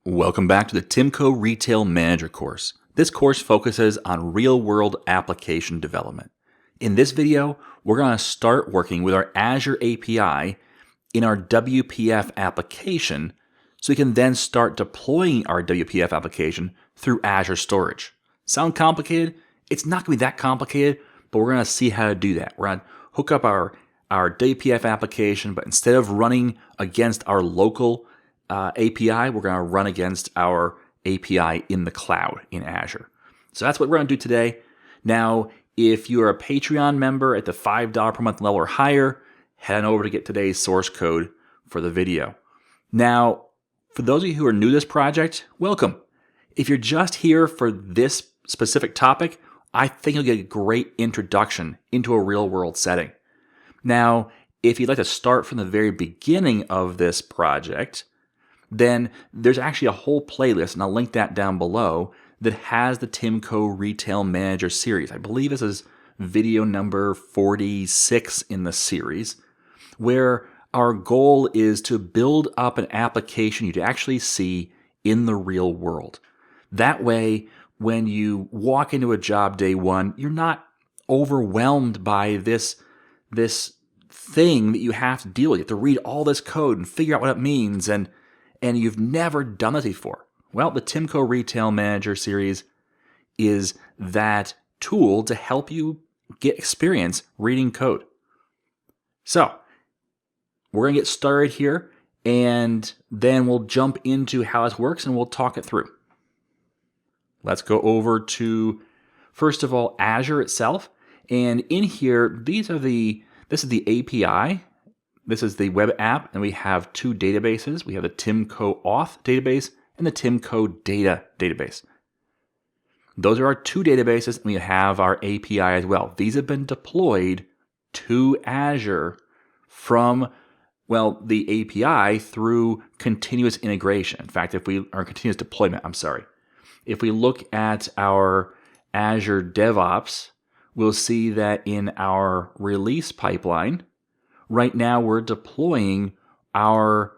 Welcome back to the TimCo Retail Manager course. This course focuses on real-world application development. In this video, we're going to start working with our Azure API in our WPF application so we can then start deploying our WPF application through Azure Storage. Sound complicated? It's not going to be that complicated, but we're going to see how to do that. We're going to hook up our WPF application, but instead of running against our local API, we're going to run against our API in the cloud in Azure. So that's what we're going to do today. Now, if you're a Patreon member at the $5 per month level or higher, head on over to get today's source code for the video. Now, for those of you who are new to this project, welcome. If you're just here for this specific topic, I think you'll get a great introduction into a real-world setting. Now, if you'd like to start from the very beginning of this project, then there's actually a whole playlist, and I'll link that down below, that has the TimCo Retail Manager series. I believe this is video number 46 in the series, where our goal is to build up an application you'd actually see in the real world. That way, when you walk into a job day one, you're not overwhelmed by this thing that you have to deal with. You have to read all this code and figure out what it means, and you've never done this before. Well, the TimCo Retail Manager series is that tool to help you get experience reading code. So, we're going to get started here, and then we'll jump into how this works, and we'll talk it through. Let's go over to, first of all, Azure itself. And in here, this is the API. This is the web app, and we have two databases. We have the TimCo Auth database and the TimCo Data database. Those are our two databases, and we have our API as well. These have been deployed to Azure from, well, the API through continuous integration. In fact, continuous deployment, If we look at our Azure DevOps, we'll see that in our release pipeline, right now we're deploying our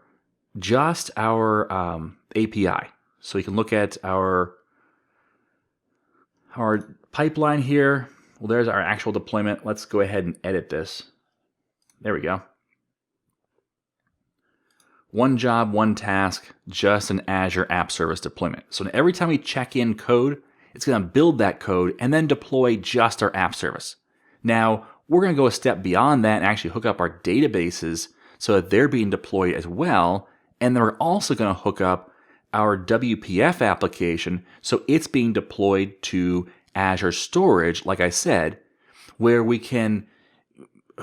API. So we can look at our pipeline here. Well, there's our actual deployment. Let's go ahead and edit this. There we go. One job, one task, just an Azure App Service deployment. So every time we check in code, it's going to build that code and then deploy just our app service. Now, we're going to go a step beyond that and actually hook up our databases so that they're being deployed as well. And then we're also going to hook up our WPF application so it's being deployed to Azure Storage, like I said, where we can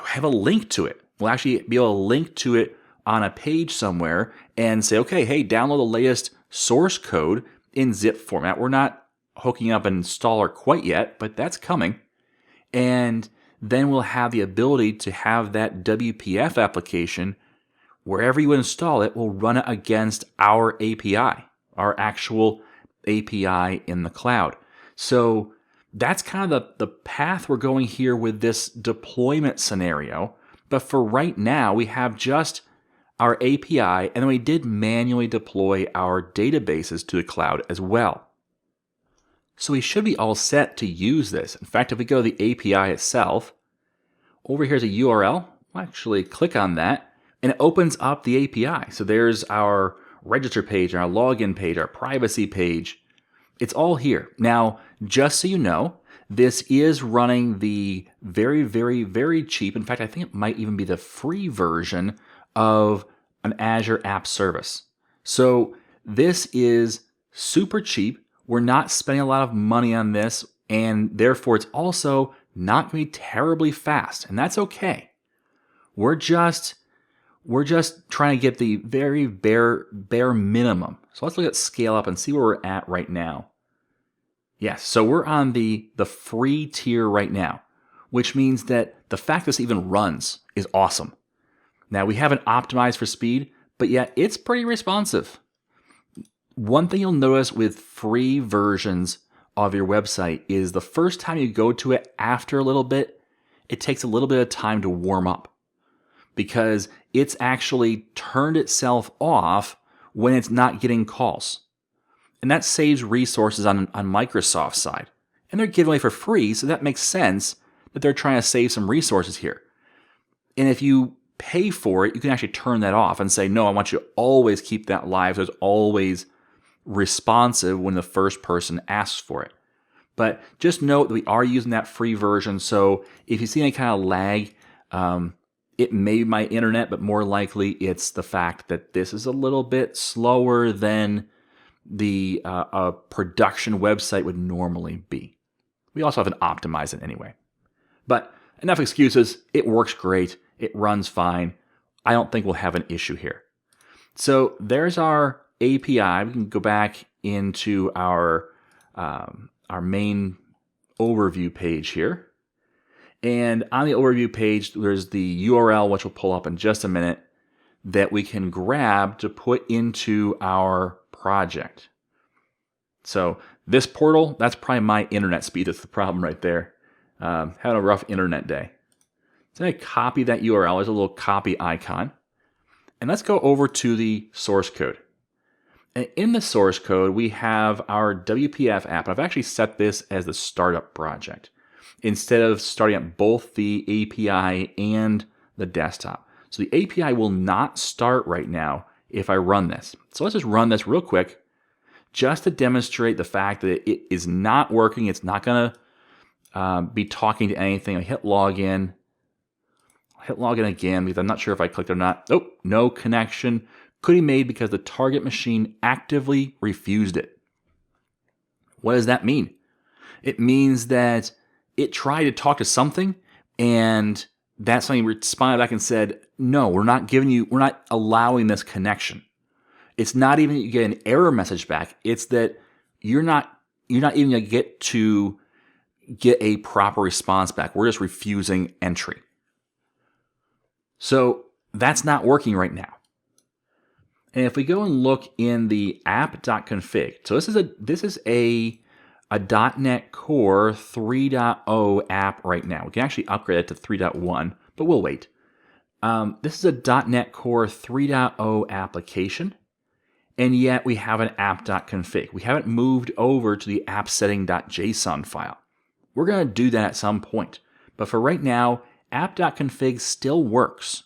have a link to it. We'll actually be able to link to it on a page somewhere and say, okay, hey, download the latest source code in zip format. We're not hooking up an installer quite yet, but that's coming. And then we'll have the ability to have that WPF application, wherever you install it, will run it against our API, our actual API in the cloud. So that's kind of the path we're going here with this deployment scenario. But for right now, we have just our API, and then we did manually deploy our databases to the cloud as well. So we should be all set to use this. In fact, if we go to the API itself, over here's a URL. We'll actually click on that, and it opens up the API. So there's our register page, our login page, our privacy page. It's all here. Now, just so you know, this is running the very, very, very cheap. In fact, I think it might even be the free version of an Azure App Service. So this is super cheap. We're not spending a lot of money on this, and therefore it's also not going to be terribly fast, and that's okay. We're just trying to get the very bare minimum. So let's look at scale up and see where we're at right now. Yes, so we're on the free tier right now, which means that the fact this even runs is awesome. Now, we haven't optimized for speed, but yet it's pretty responsive. One thing you'll notice with free versions of your website is the first time you go to it after a little bit, it takes a little bit of time to warm up because it's actually turned itself off when it's not getting calls. And that saves resources on Microsoft's side. And they're giving away for free, so that makes sense that they're trying to save some resources here. And if you pay for it, you can actually turn that off and say, no, I want you to always keep that live. So it's always responsive when the first person asks for it. But just note that we are using that free version. So if you see any kind of lag, it may be my internet, but more likely it's the fact that this is a little bit slower than the production website would normally be. We also haven't optimized it anyway. But enough excuses. It works great. It runs fine. I don't think we'll have an issue here. So there's our API. We can go back into our main overview page here. And on the overview page, there's the URL, which we'll pull up in just a minute, that we can grab to put into our project. So this portal, that's probably my internet speed. That's the problem right there. Having a rough internet day. So I copy that URL. There's a little copy icon. And let's go over to the source code. And in the source code, we have our WPF app. I've actually set this as the startup project instead of starting up both the API and the desktop. So the API will not start right now if I run this. So let's just run this real quick just to demonstrate the fact that it is not working. It's not going to be talking to anything. I hit login. Hit login again because I'm not sure if I clicked or not. Oh, no connection could be made because the target machine actively refused it. What does that mean? It means that it tried to talk to something and that something responded back and said, no, we're not allowing this connection. It's not even that you get an error message back. It's that you're not even going to get a proper response back. We're just refusing entry. So that's not working right now. And if we go and look in the app.config, so this is a .NET Core 3.0 app right now. We can actually upgrade it to 3.1, but we'll wait. This is a .NET Core 3.0 application, and yet we have an app.config. We haven't moved over to the appsetting.json file. We're going to do that at some point. But for right now, app.config still works.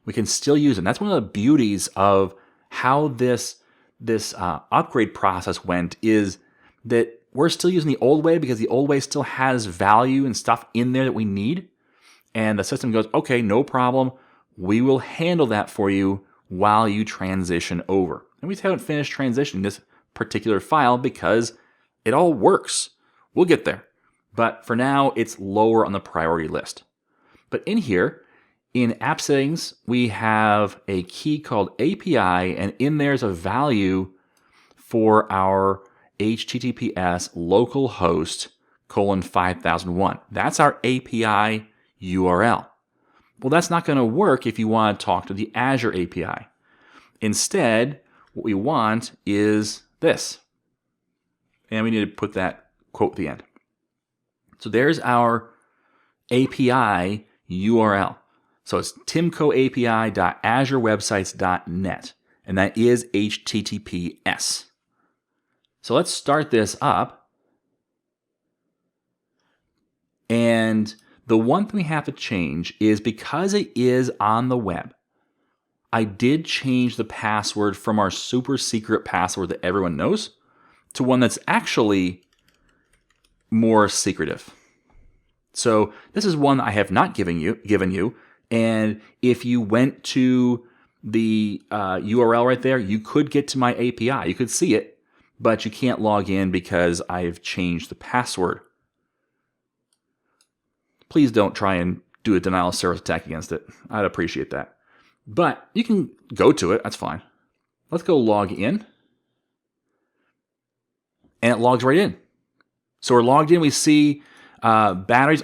We can still use it. And that's one of the beauties of how this upgrade process went, is that we're still using the old way because the old way still has value and stuff in there that we need. And the system goes, okay, no problem. We will handle that for you while you transition over. And we haven't finished transitioning this particular file because it all works. We'll get there. But for now, it's lower on the priority list. But in here, in app settings, we have a key called API, and in there's a value for our HTTPS localhost :5001. That's our API URL. Well, that's not going to work if you want to talk to the Azure API. Instead, what we want is this. And we need to put that quote at the end. So there's our API URL. So it's timcoapi.azurewebsites.net, and that is HTTPS. So let's start this up. And the one thing we have to change is, because it is on the web, I did change the password from our super secret password that everyone knows to one that's actually more secretive. So this is one I have not given you. And if you went to the URL right there, you could get to my API. You could see it, but you can't log in because I've changed the password. Please don't try and do a denial of service attack against it. I'd appreciate that. But you can go to it. That's fine. Let's go log in. And it logs right in. So we're logged in. We see batteries.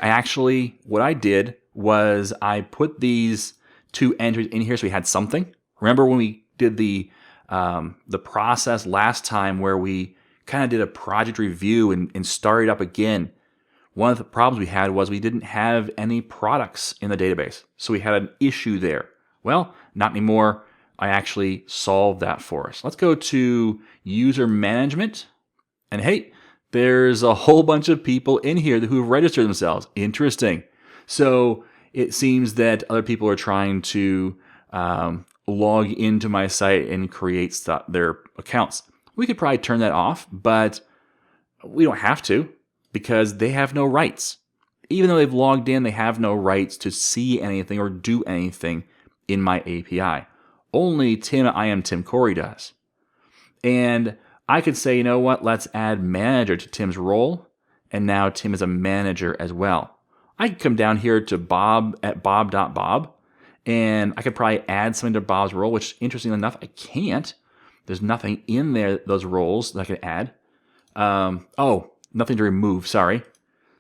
What I did was I put these two entries in here so we had something. Remember when we did the process last time where we kind of did a project review and started up again? One of the problems we had was we didn't have any products in the database. So we had an issue there. Well, not anymore. I actually solved that for us. Let's go to user management. And hey, there's a whole bunch of people in here who've registered themselves. Interesting. So it seems that other people are trying to log into my site and create their accounts. We could probably turn that off, but we don't have to because they have no rights. Even though they've logged in, they have no rights to see anything or do anything in my API. Only Tim Corey does. And I could say, you know what, let's add manager to Tim's role. And now Tim is a manager as well. I could come down here to Bob at bob.bob. And I could probably add something to Bob's role, which interestingly enough, I can't. There's nothing in there, those roles that I could add. Nothing to remove, sorry.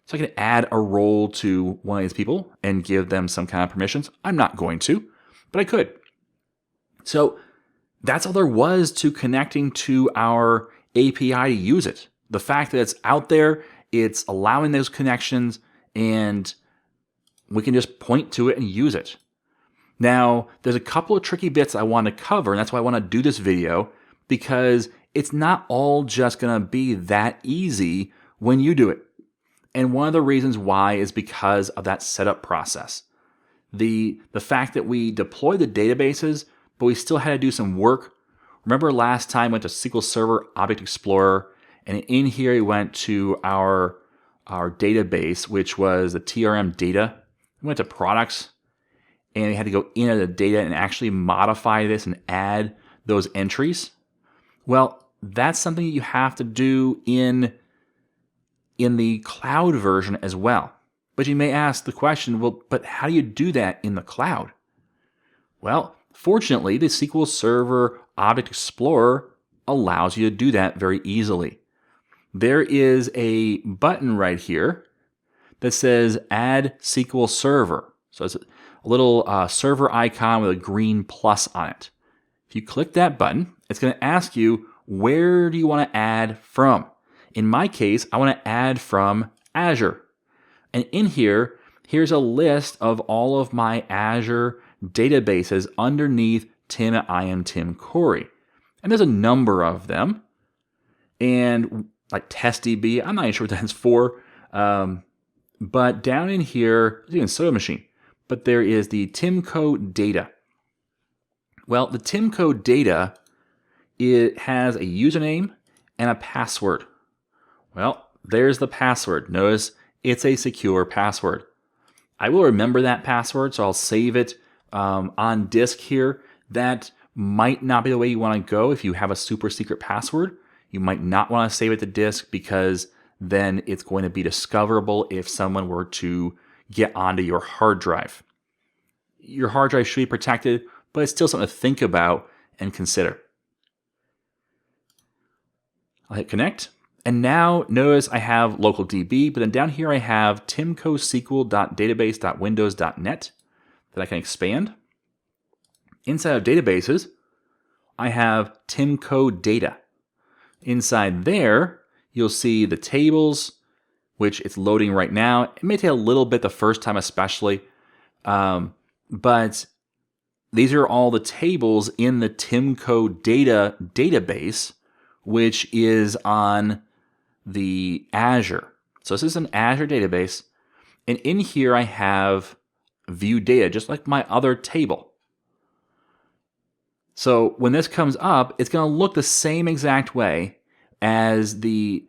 So I can add a role to one of these people and give them some kind of permissions. I'm not going to, but I could. So that's all there was to connecting to our API to use it. The fact that it's out there, it's allowing those connections, and we can just point to it and use it. Now, there's a couple of tricky bits I want to cover, and that's why I want to do this video, because it's not all just going to be that easy when you do it. And one of the reasons why is because of that setup process. The fact that we deploy the databases, but we still had to do some work. Remember last time we went to SQL Server Object Explorer, and in here we went to our database, which was the TRM data. We went to products, and we had to go into the data and actually modify this and add those entries. Well, that's something you have to do in the cloud version as well. But you may ask the question, well, but how do you do that in the cloud? Well, fortunately, the SQL Server Object Explorer allows you to do that very easily. There is a button right here that says Add SQL Server. So it's a little server icon with a green plus on it. If you click that button, it's going to ask you, where do you want to add from? In my case, I want to add from Azure. And in here, here's a list of all of my Azure databases underneath Tim Corey. And there's a number of them. And like TestDB, I'm not even sure what that's for. But down in here, there's even Soda Machine. But there is the TimCo data. Well, the TimCo data, it has a username and a password. Well, there's the password. Notice it's a secure password. I will remember that password, so I'll save it on disk here. That might not be the way you want to go if you have a super secret password. You might not want to save it to disk because then it's going to be discoverable if someone were to get onto your hard drive. Your hard drive should be protected, but it's still something to think about and consider. I'll hit connect. And now notice I have local DB, but then down here I have timcosql.database.windows.net that I can expand. Inside of databases, I have TimCo data. Inside there, you'll see the tables, which it's loading right now. It may take a little bit the first time especially, but these are all the tables in the TimCo data database, which is on the Azure. So this is an Azure database. And in here I have view data, just like my other table. So when this comes up, it's going to look the same exact way as the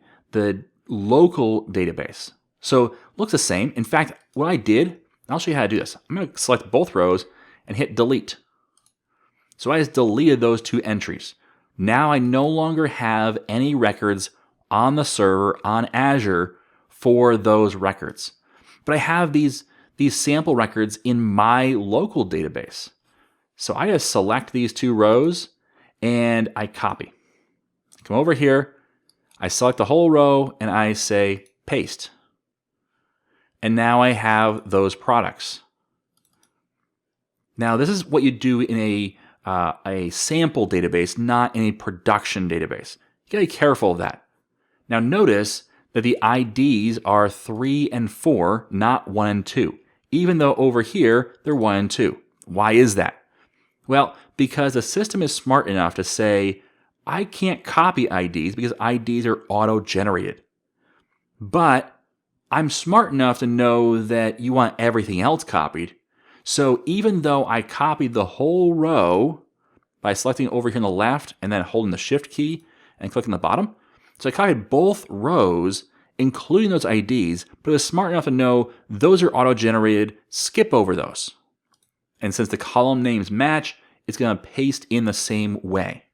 local database. So it looks the same. In fact, what I did, I'll show you how to do this. I'm going to select both rows and hit delete. So I just deleted those two entries. Now I no longer have any records on the server on Azure for those records. But I have these sample records in my local database. So I just select these two rows and I copy. Come over here, I select the whole row and I say paste. And now I have those products. Now this is what you do in a sample database, not in a production database. You gotta be careful of that. Now notice that the IDs are 3 and 4, not 1 and 2, even though over here they're 1 and 2. Why is that? Well, because the system is smart enough to say, I can't copy IDs because IDs are auto-generated. But I'm smart enough to know that you want everything else copied. So even though I copied the whole row by selecting over here on the left and then holding the Shift key and clicking the bottom, so I copied both rows, including those IDs, but it was smart enough to know those are auto-generated, skip over those. And since the column names match, it's going to paste in the same way.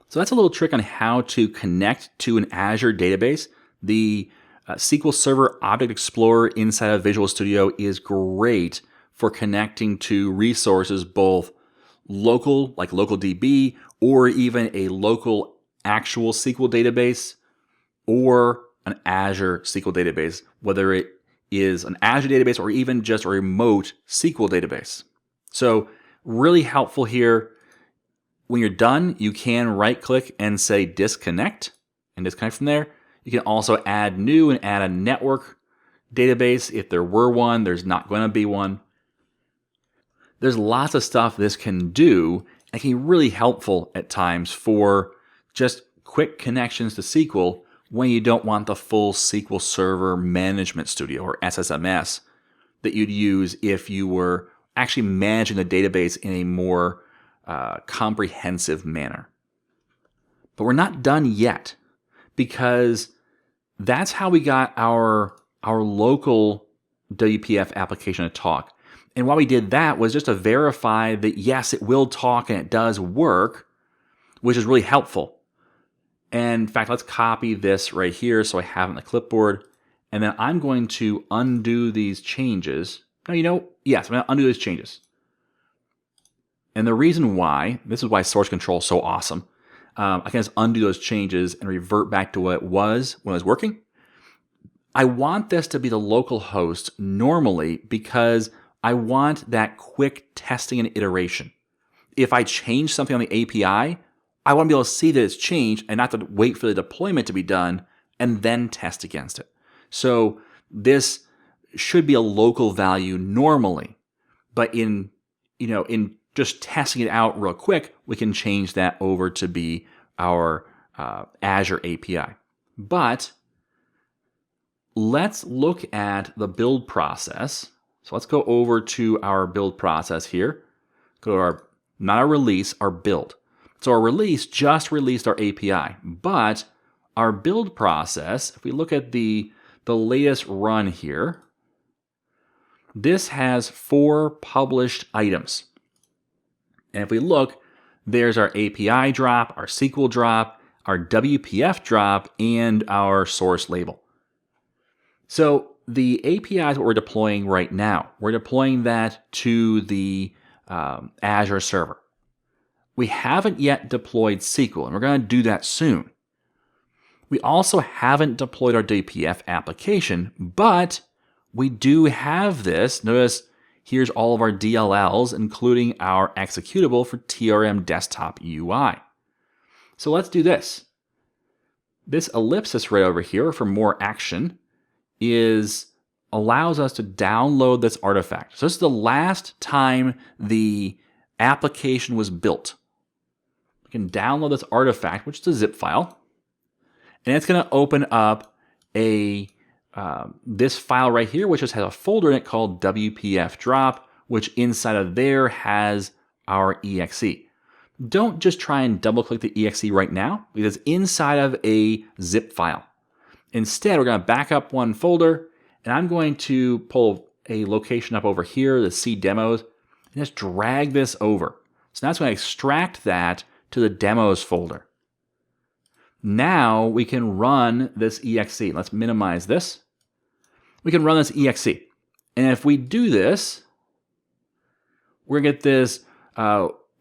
So that's a little trick on how to connect to an Azure database. The SQL Server Object Explorer inside of Visual Studio is great for connecting to resources, both local, like local DB, or even a local actual SQL database, or an Azure SQL database, whether it is an Azure database or even just a remote SQL database. So really helpful here. When you're done, you can right-click and say disconnect and disconnect from there. You can also add new and add a network database. If there were one, there's not going to be one. There's lots of stuff this can do and can be really helpful at times for just quick connections to SQL when you don't want the full SQL Server Management Studio, or SSMS, that you'd use if you were actually managing the database in a more comprehensive manner. But we're not done yet, because that's how we got our local WPF application to talk. And why we did that was just to verify that yes, it will talk and it does work, which is really helpful. And in fact, let's copy this right here so I have it on the clipboard. And then I'm going to undo these changes. No, yes, I'm going to undo these changes. And the reason why, this is why source control is so awesome. I can just undo those changes and revert back to what it was when it was working. I want this to be the local host normally because I want that quick testing and iteration. If I change something on the API, I want to be able to see that it's changed and not to wait for the deployment to be done and then test against it. So this should be a local value normally, but in just testing it out real quick, we can change that over to be our Azure API. But let's look at the build process. So let's go over to our build process here. Go to our, not our release, our build. So our release just released our API, but our build process, if we look at the latest run here, this has 4 published items. And if we look, there's our API drop, our SQL drop, our WPF drop, and our source label. So the API is what we're deploying right now. We're deploying that to the Azure server. We haven't yet deployed SQL, and we're going to do that soon. We also haven't deployed our WPF application, but we do have this. Notice here's all of our DLLs, including our executable for TRM Desktop UI. So let's do this. This ellipsis right over here for more action allows us to download this artifact. So this is the last time the application was built. We can download this artifact, which is a zip file, and it's going to open up this file right here, which just has a folder in it called WPF drop, which inside of there has our exe. Don't just try and double click the exe right now, because it's inside of a zip file. Instead, we're going to back up one folder, and I'm going to pull a location up over here, the C demos, and just drag this over. So now it's going to extract that to the demos folder. Now we can run this exe. Let's minimize this. We can run this exe. And if we do this, we're going to get this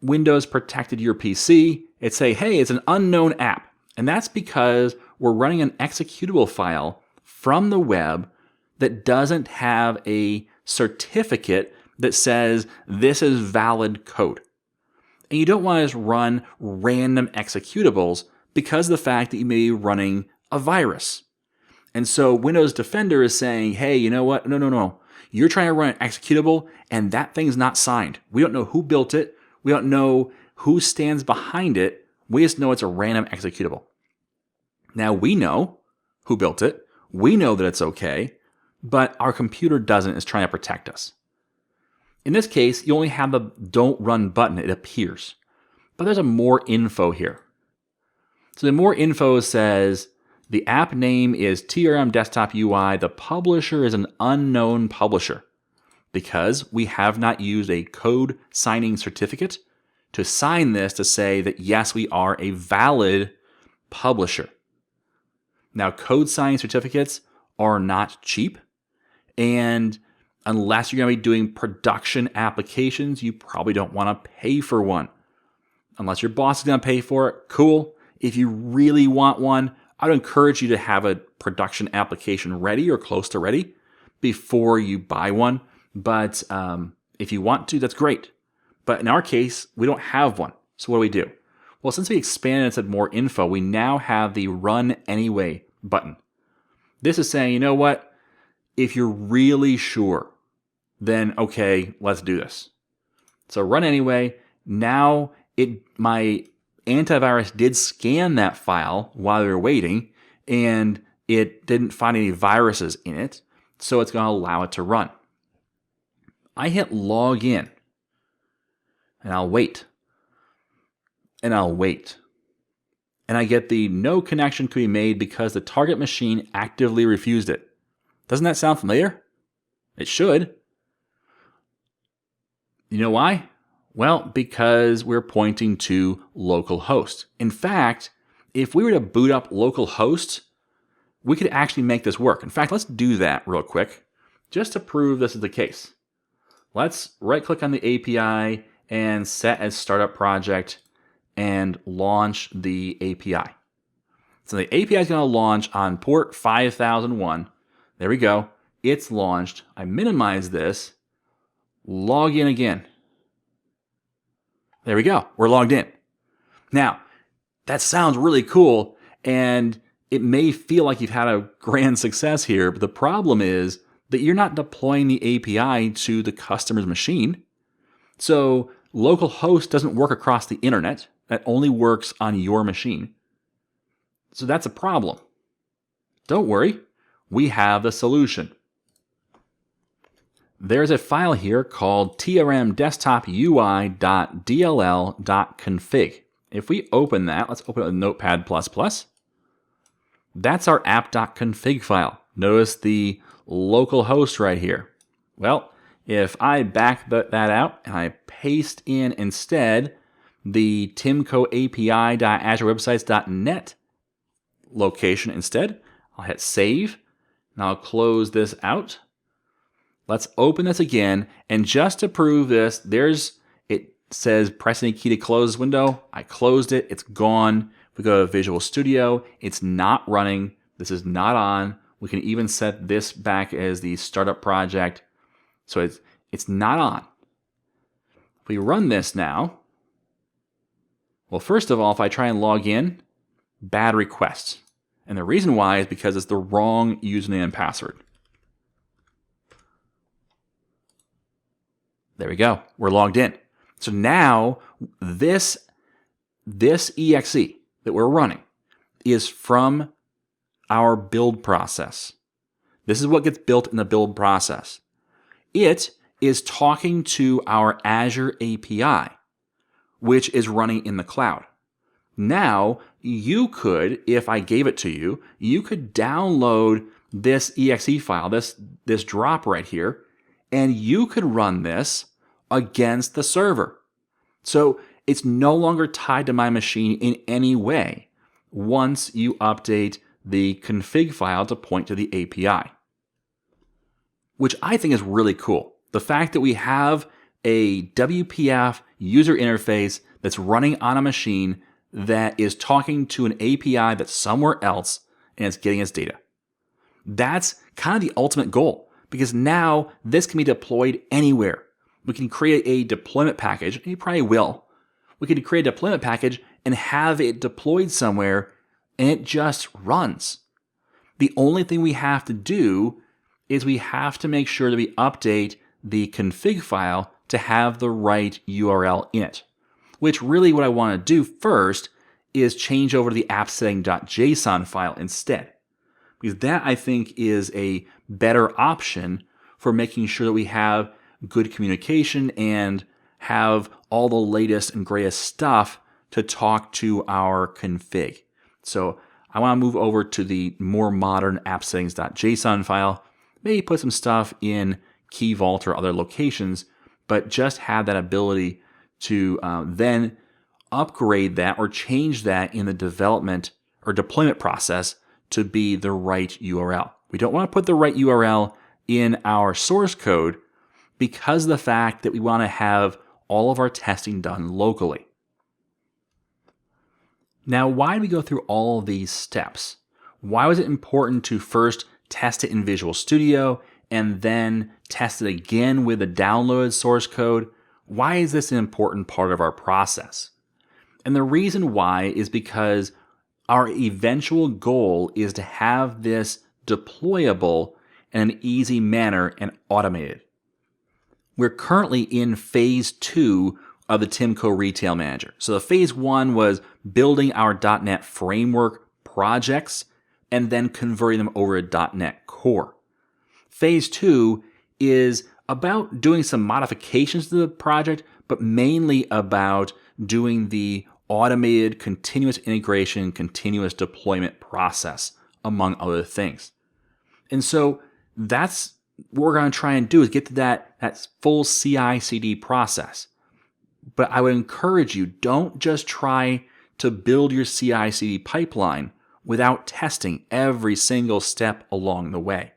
Windows protected your PC. It's say, hey, it's an unknown app. And that's because we're running an executable file from the web that doesn't have a certificate that says this is valid code. And you don't want to just run random executables because of the fact that you may be running a virus. And so Windows Defender is saying, hey, you know what? No. You're trying to run an executable and that thing's not signed. We don't know who built it. We don't know who stands behind it. We just know it's a random executable. Now we know who built it. We know that it's okay, but our computer doesn't. It's trying to protect us. In this case, you only have the don't run button. It appears. But there's a more info here. So the more info says the app name is TRM Desktop UI. The publisher is an unknown publisher because we have not used a code signing certificate to sign this to say that yes, we are a valid publisher. Now, code signing certificates are not cheap, and unless you're going to be doing production applications, you probably don't want to pay for one. Unless your boss is going to pay for it, cool. If you really want one, I would encourage you to have a production application ready or close to ready before you buy one. But if you want to, that's great. But in our case, we don't have one. So what do? Well, since we expanded and said more info, we now have the Run Anyway button. This is saying, you know what? If you're really sure, then okay, let's do this. So Run Anyway. Now my antivirus did scan that file while we were waiting, and it didn't find any viruses in it, so it's going to allow it to run. I hit log in, and I'll wait. And I'll wait. And I get the no connection could be made because the target machine actively refused it. Doesn't that sound familiar? It should. You know why? Well, because we're pointing to localhost. In fact, if we were to boot up localhost, we could actually make this work. In fact, let's do that real quick, just to prove this is the case. Let's right-click on the API and set as startup project and launch the API. So the API is going to launch on port 5001. There we go. It's launched. I minimize this. Log in again. There we go. We're logged in. Now, that sounds really cool, and it may feel like you've had a grand success here, but the problem is that you're not deploying the API to the customer's machine. So localhost doesn't work across the internet. That only works on your machine. So that's a problem. Don't worry. We have the solution. There's a file here called trmdesktopui.dll.config. If we open that, let's open it with Notepad++. That's our app.config file. Notice the local host right here. Well, if I back that out and I paste in instead the TimCo API.azurewebsites.net location instead, I'll hit save and I'll close this out. Let's open this again, and just to prove this, it says press any key to close this window. I closed it, it's gone. If we go to Visual Studio, it's not running. This is not on. We can even set this back as the startup project. So it's not on. If we run this now, well, first of all, if I try and log in, bad request. And the reason why is because it's the wrong username and password. There we go. We're logged in. So now this exe that we're running is from our build process. This is what gets built in the build process. It is talking to our Azure API, which is running in the cloud. Now, you could, if I gave it to you, you could download this exe file, this drop right here, and you could run this against the server. So it's no longer tied to my machine in any way once you update the config file to point to the API, which I think is really cool. The fact that we have a WPF user interface that's running on a machine that is talking to an API that's somewhere else and it's getting its data. That's kind of the ultimate goal, because now this can be deployed anywhere. We can create a deployment package, and you probably will. We can create a deployment package and have it deployed somewhere, and it just runs. The only thing we have to do is we have to make sure that we update the config file to have the right URL in it. which really what I want to do first is change over to the appsetting.json file instead. Because that, I think, is a better option for making sure that we have good communication and have all the latest and greatest stuff to talk to our config. So I want to move over to the more modern appsettings.json file, maybe put some stuff in Key Vault or other locations, but just have that ability to then upgrade that or change that in the development or deployment process to be the right URL. We don't want to put the right URL in our source code because of the fact that we want to have all of our testing done locally. Now, why do we go through all of these steps? Why was it important to first test it in Visual Studio and then test it again with the downloaded source code? Why is this an important part of our process? And the reason why is because our eventual goal is to have this deployable in an easy manner and automated. We're currently in phase 2 of the TimCo Retail Manager. So the phase 1 was building our .NET Framework projects and then converting them over to .NET Core. Phase 2 is about doing some modifications to the project, but mainly about doing the automated continuous integration, continuous deployment process, among other things. And so that's what we're going to try and do, is get to that full CI/CD process. But I would encourage you, don't just try to build your CI/CD pipeline without testing every single step along the way.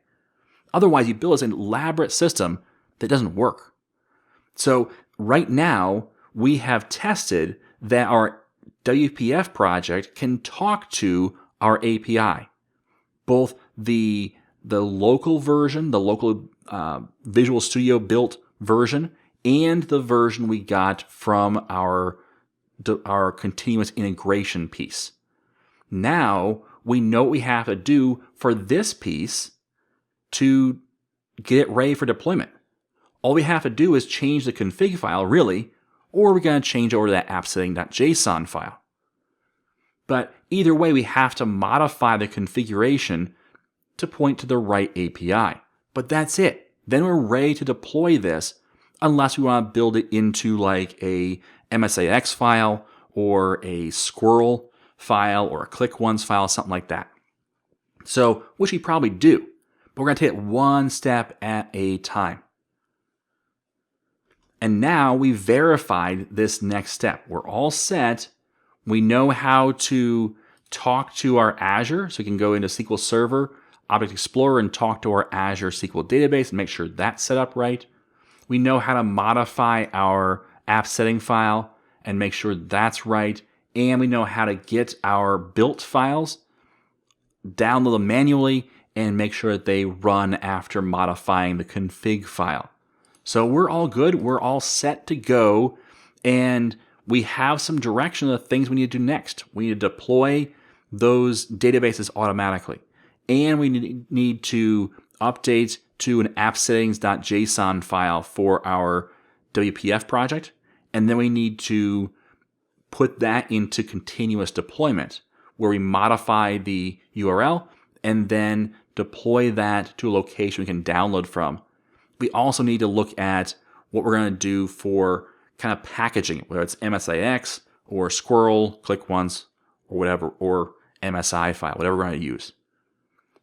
Otherwise, you build this elaborate system that doesn't work. So right now, we have tested that our WPF project can talk to our API, both the local version, the local Visual Studio built version, and the version we got from our continuous integration piece. Now we know what we have to do for this piece to get it ready for deployment. All we have to do is change the config file, really, or we're going to change over to that appsetting.json file. But either way, we have to modify the configuration to point to the right API. But that's it. Then we're ready to deploy this, unless we want to build it into like a MSIX file or a Squirrel file or a ClickOnce file, something like that. So, which we probably do, but we're going to take it one step at a time. And now we've verified this next step. We're all set. We know how to talk to our Azure, so we can go into SQL Server, Object Explorer, and talk to our Azure SQL database and make sure that's set up right. We know how to modify our app setting file and make sure that's right. And we know how to get our built files, download them manually, and make sure that they run after modifying the config file. So we're all good. We're all set to go. And we have some direction of the things we need to do next. We need to deploy those databases automatically. And we need to update to an appsettings.json file for our WPF project. And then we need to put that into continuous deployment, where we modify the URL and then deploy that to a location we can download from. We also need to look at what we're going to do for kind of packaging it, whether it's MSIX or Squirrel, ClickOnce, or whatever, or MSI file, whatever we're going to use.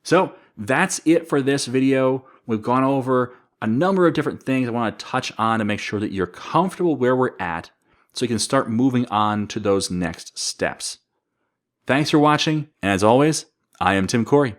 So that's it for this video. We've gone over a number of different things I want to touch on to make sure that you're comfortable where we're at so you can start moving on to those next steps. Thanks for watching, and as always, I am Tim Corey.